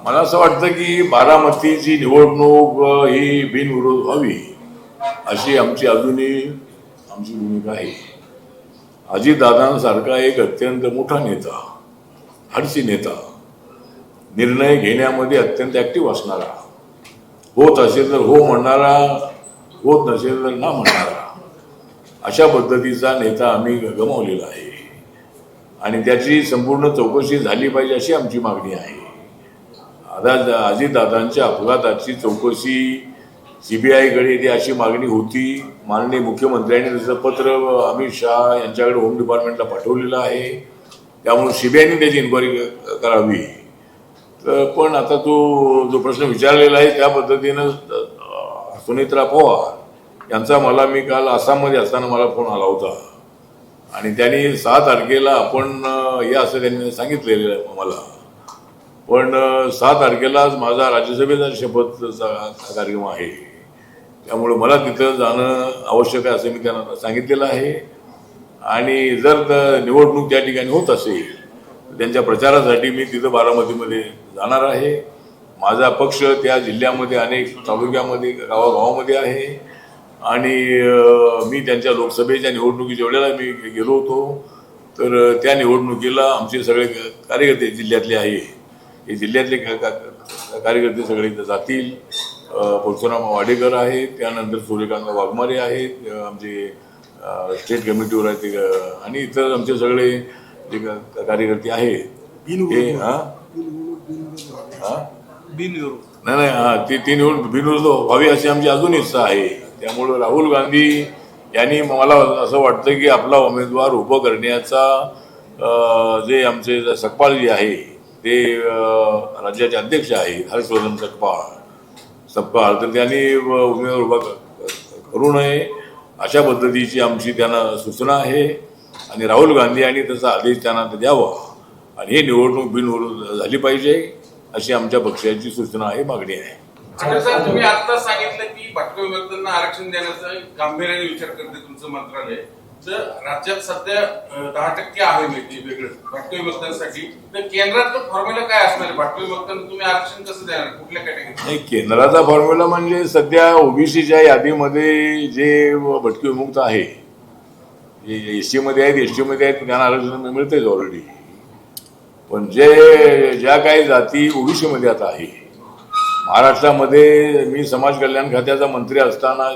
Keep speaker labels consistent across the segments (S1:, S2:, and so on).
S1: मला असं वाटतं की बारामतीची निवडणूक ही बिनविरोध व्हावी अशी आमची अजूनही भूमिका आहे. अजितदादांसारखा एक अत्यंत मोठा नेता, धाडसी नेता, निर्णय घेण्यामध्ये अत्यंत ऍक्टिव्ह असणारा, होत असेल तर हो म्हणणारा, होत नसेल तर ना म्हणणारा, अशा पद्धतीचा नेता आम्ही गमावलेला आहे आणि त्याची संपूर्ण चौकशी झाली पाहिजे अशी आमची मागणी आहे. आता अजितदादांच्या अपघाताची चौकशी सीबीआयकडे येते अशी मागणी होती. माननीय मुख्यमंत्र्यांनी त्याचं पत्र अमित शहा यांच्याकडे होम डिपार्टमेंटला पाठवलेलं आहे. त्यामुळे सीबीआयने त्याची इन्क्वायरी करावी. तर पण आता जो प्रश्न विचारलेला आहे त्या पद्धतीनं सुनेत्रा पवार यांचा मी काल आसाममध्ये असताना मला फोन आला होता आणि त्यांनी 6 तारखेला आपण या असं त्यांनी सांगितलेलं मला. पण 6 तारखेलाच माझा राज्यसभेचा शपथचा कार्यक्रम आहे. त्यामुळे मला तिथं जाणं आवश्यक आहे असं मी त्यांना सांगितलेलं आहे. आणि जर निवडणूक त्या ठिकाणी होत असेल त्यांच्या प्रचारासाठी मी तिथं बारामतीमध्ये जाणार आहे. माझा पक्ष त्या जिल्ह्यामध्ये अनेक तालुक्यामध्ये गावागावामध्ये आहे आणि मी त्यांच्या लोकसभेच्या निवडणुकीच्या वेळेला मी गेलो होतो. तर त्या निवडणुकीला आमचे सगळे कार्यकर्ते जिल्ह्यातले आहे, हे जिल्ह्यातले कार्यकर्ते सगळे जातील. परशुराम वाडेकर आहेत, त्यानंतर सूर्यकांत वाघमारे आहेत, आमचे स्टेट कमिटीवर आहेत आणि इतर आमचे सगळे जे कार्यकर्ते आहेत हे नाही ती निवडणूक बिनविरोध व्हावी अशी आमची अजून इच्छा आहे. त्यामुळं राहुल गांधी यांनी मला असं वाटतं की आपला उमेदवार उभं करण्याचा जे आमचे सकपाळ जे आहे ते राज्याचे अध्यक्ष आहेत हर्षवर्धन सकपाळ, तर त्यांनी उमेदवार उभा करू नये अशा पद्धतीची आमची त्यांना सूचना आहे आणि राहुल गांधी यांनी त्याचा आदेश त्यांना द्यावा आणि ही निवडणूक बिनविरोध झाली पाहिजे अशी आमच्या पक्षाची सूचना आहे, मागणी आहे.
S2: सर, तुम्ही आता सांगितलं की भटक्या विमुक्तांना आरक्षण देण्याचा गांभीर्याने विचार करते तुमचं मंत्रालय. तर राज्यात सध्या 10% आहे वेगळं भटक्या विमुक्तांसाठी. तर केंद्राचा फॉर्म्युला काय असणार आहे? भटक्या विमुक्तांना तुम्ही आरक्षण कसं देणार, कुठल्या कॅटेगरी?
S1: केंद्राचा फॉर्म्युला म्हणजे सध्या ओबीसीच्या यादीमध्ये जे भटके विमुक्त आहे, एसटी मध्ये आहेत, एसटी मध्ये आहेत, त्यांना आरक्षण मिळतेच ऑलरेडी. पण ज्या काही जाती ओबीसी मध्ये आता आहे, महाराष्ट्रामध्ये मी समाज कल्याण खात्याचा मंत्री असताना,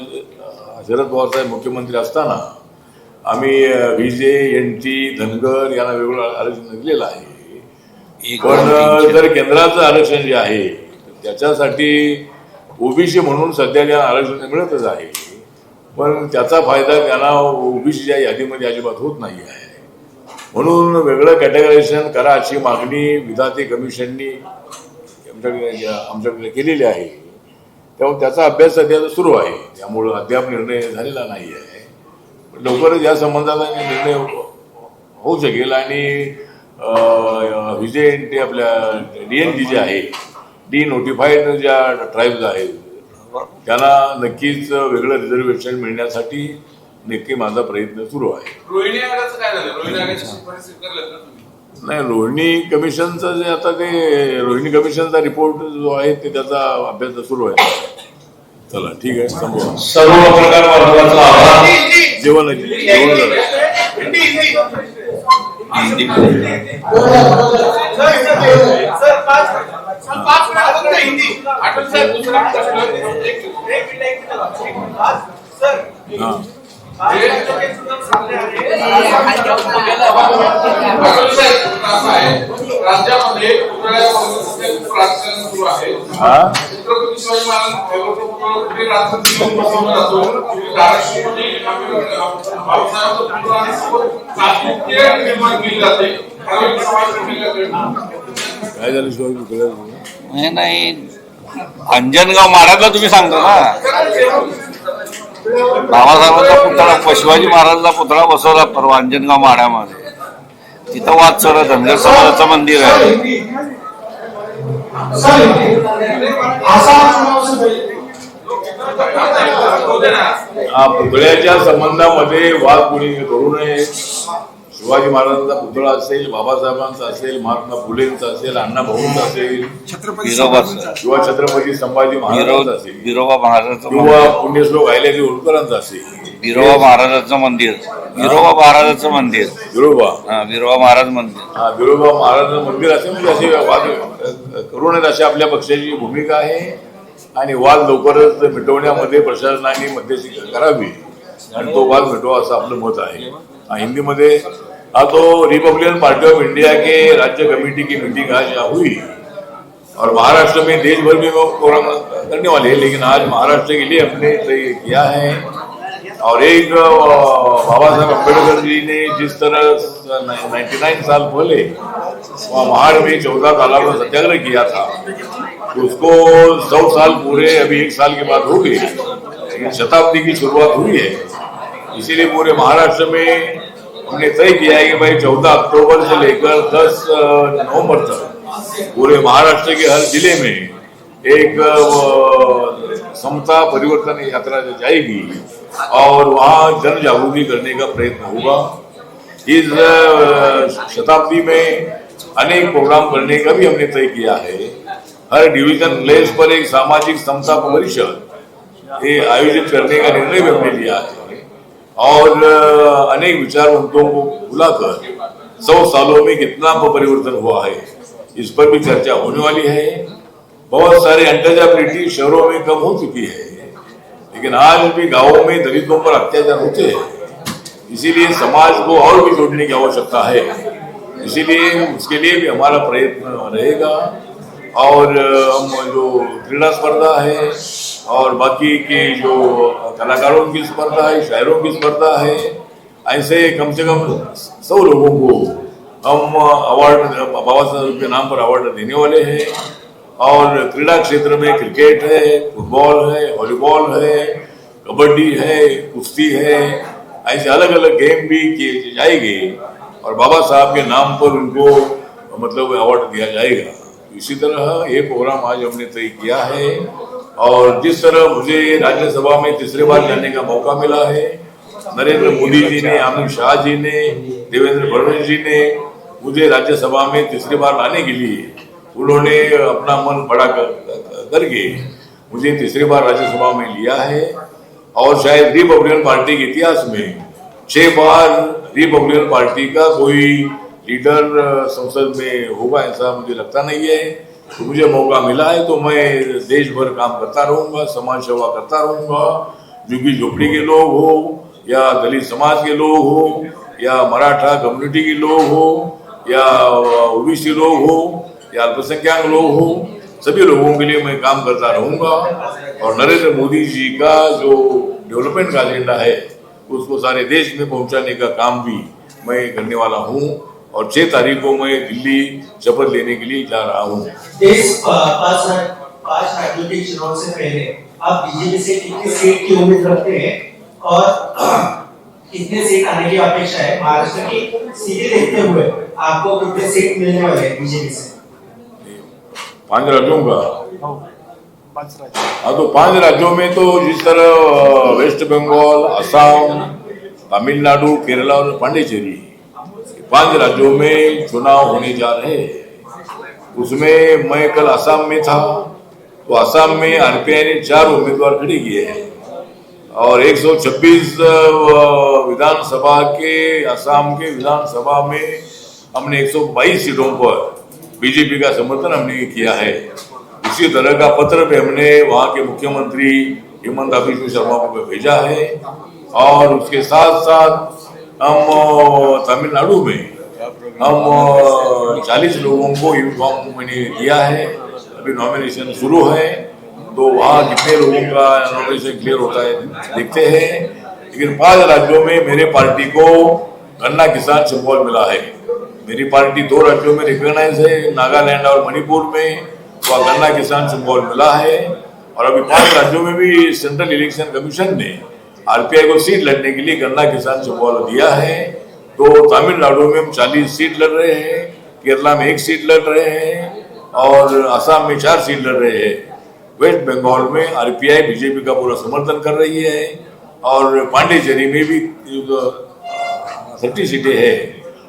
S1: शरद पवार साहेब मुख्यमंत्री असताना आम्ही विजे, एनटी, धनगर यांना वेगळं आरक्षण दिलेलं आहे. पण जर केंद्राचं आरक्षण जे आहे त्याच्यासाठी ओबीसी म्हणून सध्या त्यांना आरक्षण मिळतच आहे, पण त्याचा फायदा त्यांना ओबीसीच्या यादीमध्ये अजिबात होत नाही आहे. म्हणून वेगळं कॅटेगरायझेशन करा अशी मागणी विधाते कमिशननी आमच्याकडे केलेली आहे. त्यामुळे त्याचा अभ्यास सध्या सुरू आहे. त्यामुळं अद्याप निर्णय झालेला नाही आहे. लवकरच या संबंधाचा निर्णय होऊ शकेल आणि विजय ते आपल्या डीएनटी जे आहे, डी नोटिफाईड ज्या ट्राईब्स आहेत त्यांना नक्कीच वेगळं रिझर्वेशन मिळण्यासाठी नक्की माझा प्रयत्न सुरू आहे.
S2: रोहिणी आयोगाचं काय झालं? रोहिणी आयोगाची शिफारस स्वीकारल्यात ना तुम्ही?
S1: नाही, रोहिणी कमिशनचं जे आता ते रोहिणी कमिशनचा रिपोर्ट जो आहे ते त्याचा अभ्यास सुरू आहे. चला ठीक आहे, संपवा.
S3: सर्व पत्रकार बांधवांचा आभार.
S1: जेवण झालं.
S2: राज्यामध्ये राजकारण सुरू आहे. छत्रपती शिवाजी निर्माण केली जाते.
S1: काय झालं शिवाजी?
S4: नाही, अंजनगाव माड्यातला तुम्ही सांगता ना, बाबासाहेबांचा पुतळा, शिवाजी महाराजांचा पुतळा बसवला परवा अंजनगाव माड्यामध्ये. तिथं वाद चालू आहे. धनगर समाजाचं मंदिर आहे.
S1: पुतळ्याच्या संबंधामध्ये वाद कोणी करू नये. शिवाजी महाराजांचा पुतळा असेल, बाबासाहेबांचा असेल, महात्मा फुलेंचा असेल, अण्णा भाऊंचा असेल,
S4: विरोबाचं
S1: किंवा छत्रपती संभाजी महाराजांचा असेल,
S4: विरोबा महाराजाचं
S1: किंवा पुण्यश्लोक अहिल्यादेवी होळकरांचा असेल,
S4: विरोबा महाराजाचं मंदिर, विरोबा महाराजाचं मंदिर,
S1: विरोबा
S4: विरोबा महाराज मंदिर,
S1: विरोबा महाराजांचं मंदिर असेल, म्हणजे असे वाद करू नयेत अशी आपल्या पक्षाची भूमिका आहे. आणि वाद लवकरच मिटवण्यामध्ये प्रशासनाने मध्यस्थी करावी आणि तो वाद मिटवा असं आपलं मत आहे. हिंदी मध्ये तो रिपब्लिकन पार्टी ऑफ इंडिया के राज्य कमेटी की मीटिंग आज हुई और महाराष्ट्र में देश भर में वो प्रोग्राम करने वाले हैं, लेकिन आज महाराष्ट्र के लिए हमने तय किया है. और एक बाबा साहब अम्बेडकर जी ने जिस तरह 99 साल पहले वहाँ महाड़ में 14 तालाब में सत्याग्रह किया था, उसको 100 साल पूरे अभी 1 साल के बाद हो गए, लेकिन शताब्दी की शुरुआत हुई है. इसीलिए पूरे महाराष्ट्र में हमने तय किया है कि भाई 14 अक्टूबर से लेकर 10 नवंबर तक पूरे महाराष्ट्र के हर जिले में एक समता परिवर्तन यात्रा जाएगी और वहाँ जन जागृति करने का प्रयत्न होगा. इस शताब्दी में अनेक प्रोग्राम करने का भी हमने तय किया है. हर डिवीजन प्लेस पर एक सामाजिक समता परिषद ये आयोजित करने का निर्णय भी हमने लिया है और अनेक विचारवंतों को बुलाकर 100 सालों में कितना परिवर्तन हुआ है इस पर भी चर्चा होने वाली है. बहुत सारे अनटचेबिलिटी शहरों में कम हो चुकी है, लेकिन आज भी गांवों में दलितों पर अत्याचार होते हैं. इसीलिए समाज को और भी जोड़ने की आवश्यकता है. इसीलिए उसके लिए भी हमारा प्रयत्न रहेगा. और हम जो क्रीड़ा स्पर्धा है और बाकी के जो कलाकारों की स्पर्धा है, शायरों की स्पर्धा है, ऐसे कम से कम 100 लोगों को हम अवार्ड बाबा साहब के नाम पर अवार्ड देने वाले हैं. और क्रीड़ा क्षेत्र में क्रिकेट है, फुटबॉल है, वॉलीबॉल है, कबड्डी है, कुश्ती है, ऐसे अलग अलग गेम भी किए जाएंगे और बाबा साहब के नाम पर उनको मतलब अवार्ड दिया जाएगा. इसी तरह ये प्रोग्राम आज हमने तय किया है. और जिस तरह मुझे राज्यसभा में तीसरी बार जाने का मौका मिला है, नरेंद्र मोदी जी ने, अमित शाह जी ने, देवेंद्र फडणवीस जी ने मुझे राज्यसभा में तीसरी बार लाने के लिए उन्होंने अपना मन बड़ा करके मुझे तीसरी बार राज्यसभा में लिया है. और शायद रिपब्लिकन पार्टी के इतिहास में 6 बार रिपब्लिकन पार्टी का कोई लीडर संसद में होगा ऐसा मुझे लगता नहीं है. तो मुझे मौका मिला है तो मैं देश भर काम करता रहूंगा, समाज सेवा करता रहूंगा. झुग्गी झोपड़ी के लोग हो या दलित समाज के लोग हो या मराठा कम्युनिटी के लोग हो या ओबीसी लोग हो या अल्पसंख्यक लोग हो, सभी लोगों के लिए मैं काम करता रहूंगा. और नरेंद्र मोदी जी का जो डेवलपमेंट का एजेंडा है उसको सारे देश में पहुंचाने का काम भी मैं करने वाला हूं. और 6 तारीख को मैं दिल्ली शपथ लेने के लिए जा रहा हूं.
S5: इस 5 राज्यों के चुनाव से पहले आप बीजेपी से कितने सीट की उम्मीद रखते हैं और कितने सीट आने की अपेक्षा है? महाराष्ट्र की सीटें देखते हुए आपको कितने सीट मिलने वाले हैं बीजेपी से?
S1: 5 राज्यों का हाँ, तो 5 राज्यों में तो जिस तरह वेस्ट बंगाल, असम, तमिलनाडु, केरला और पांडिचेरी 5 राज्यों में चुनाव होने जा रहे हैं. उसमें मैं कल असम में था तो असम में आरपीआई ने 4 उम्मीदवार खड़े किए हैं और 126 विधानसभा के असम के विधानसभा में हमने 122 सीटों पर बीजेपी का समर्थन हमने किया है. इसी तरह का पत्र भी हमने वहाँ के मुख्यमंत्री हेमंत बिस्वा शर्मा को भेजा है. और उसके साथ साथ हम तमिलनाडु में हम 40 लोगों को इन्फॉर्म मैंने दिया है. अभी नॉमिनेशन शुरू है तो वहाँ कितने लोगों का नॉमिनेशन क्लियर होता है देखते हैं. लेकिन 5 राज्यों में मेरे पार्टी को गन्ना किसान सिंबल मिला है. मेरी पार्टी 2 राज्यों में रिकॉग्नाइज है, नागालैंड और मणिपुर में वह गन्ना किसान सिंबल मिला है. और अभी 5 राज्यों में भी सेंट्रल इलेक्शन कमीशन ने आरपीआई को सीट लड़ने के लिए गन्ना किसान सिंबल दिया है. तो तमिलनाडु में हम 40 सीट लड़ रहे हैं, केरला में 1 सीट लड़ रहे हैं और असम में 4 सीट लड़ रहे हैं. वेस्ट बंगाल में आरपीआई बीजेपी का पूरा समर्थन कर रही है और पांडिचेरी में भी 30 सीटें हैं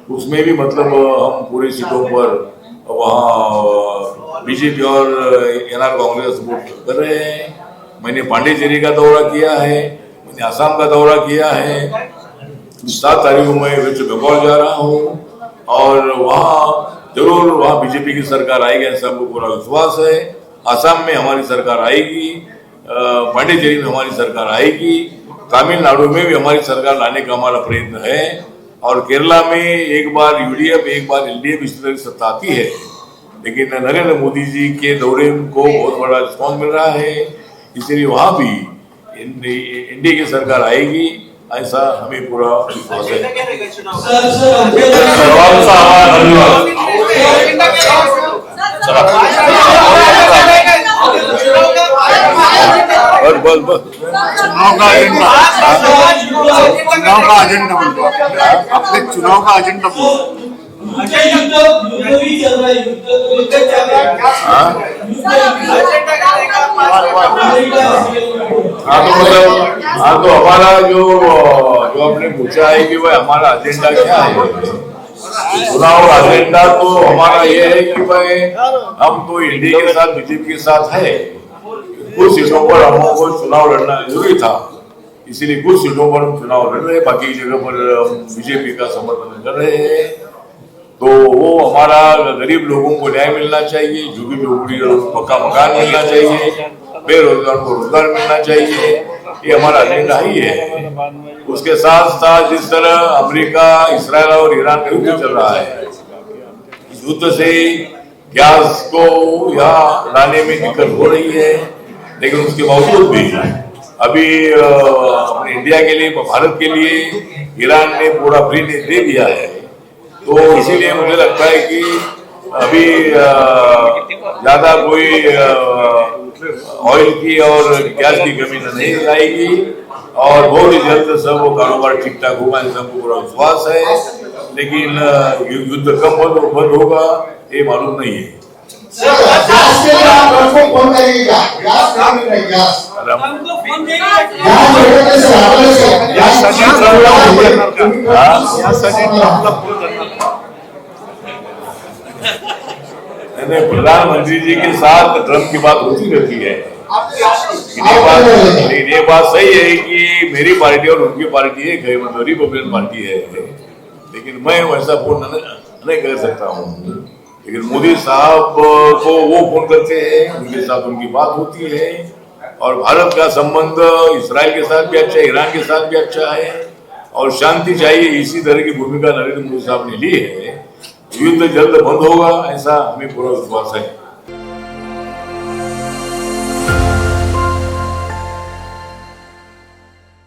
S1: उसमें भी मतलब हम पूरी सीटों पर वहाँ बीजेपी और एनआर कांग्रेस वोट कर रहे हैं। मैंने पांडिचेरी का दौरा किया है, मैंने असम का दौरा किया है। 7 तारीख को मैं वेस्ट बंगाल जा रहा हूँ और वहाँ जरूर वहाँ बीजेपी की सरकार आएगी, ऐसा हमको पूरा विश्वास है। असम में हमारी सरकार आएगी, पांडिचेरी में हमारी सरकार आएगी, तमिलनाडु में भी हमारी सरकार लाने का हमारा प्रयत्न है और केरला में एक बार यूडीएफ एक बार एलडीएफ इस तरह की सत्ता आती है। लेकिन नरेंद्र मोदी जी के दौरे को बहुत बड़ा रिस्पॉन्स मिल रहा है, इसलिए वहां भी एनडीए की सरकार आएगी, ऐसा हमें पूरा विश्वास है।
S3: सर्वांचा आवाज धन्यवाद.
S1: बस
S3: चुनाव का एजेंडा, चुनाव का एजेंडा बोलतो आपले, चुनाव का एजेंडा बोलतो.
S5: युद्ध भी चल रहा है, युद्ध चल रहा है।
S1: हाँ तो हमारा जो आपने पूछा है कि भाई हमारा एजेंडा क्या है, चुनाव एजेंडा तो हमारा ये है कि भाई हम तो इंडिया के साथ बीजेपी के साथ है। कुछ सीटों पर हमको चुनाव लड़ना जरूरी था, इसीलिए कुछ सीटों पर हम चुनाव लड़ रहे हैं, बाकी जगह पर हम बीजेपी का समर्थन कर रहे हैं। तो वो हमारा गरीब लोगों को न्याय मिलना चाहिए, झुग्गी झोपड़ी पक्का मकान मिलना चाहिए, बेरोजगार को रोजगार मिलना चाहिए, ये हमारा एजेंडा ही है। उसके साथ साथ जिस तरह अमेरिका, इस्राइल और ईरान का युद्ध चल रहा है, इस युद्ध से गैस को यहाँ लाने में दिक्कत हो रही है, लेकिन उसके बावजूद भी अभी अपने इंडिया के लिए, भारत के लिए ईरान ने पूरा फ्री दे दिया है। तो इसीलिए मुझे लगता है कि अभी ज्यादा कोई ऑयल की और गैस की कमी नहीं आएगी और बहुत ही जल्द सब वो कारोबार ठीक ठाक होगा, ऐसा हमको पूरा विश्वास है। लेकिन युद्ध कब बंद होगा ये मालूम नहीं है। प्रधानमंत्री जी के साथ ट्रम्प की बात होती रहती है, लेकिन ये बात सही है कि मेरी पार्टी और उनकी पार्टी एक है, मतलब रिपब्लिकन पार्टी है, लेकिन मैं वैसा फोन नहीं कर सकता हूँ। लेकिन मोदी साहब को वो फोन करते हैं, उनके साथ उनकी बात होती है और भारत का संबंध इस्राइल के साथ भी अच्छा है, ईरान के साथ भी अच्छा है और शांति चाहिए, इसी तरह की भूमिका नरेंद्र मोदी साहब ने ली है। युद्ध जल्द बंद होगा, ऐसा हमें पूरा विश्वास है।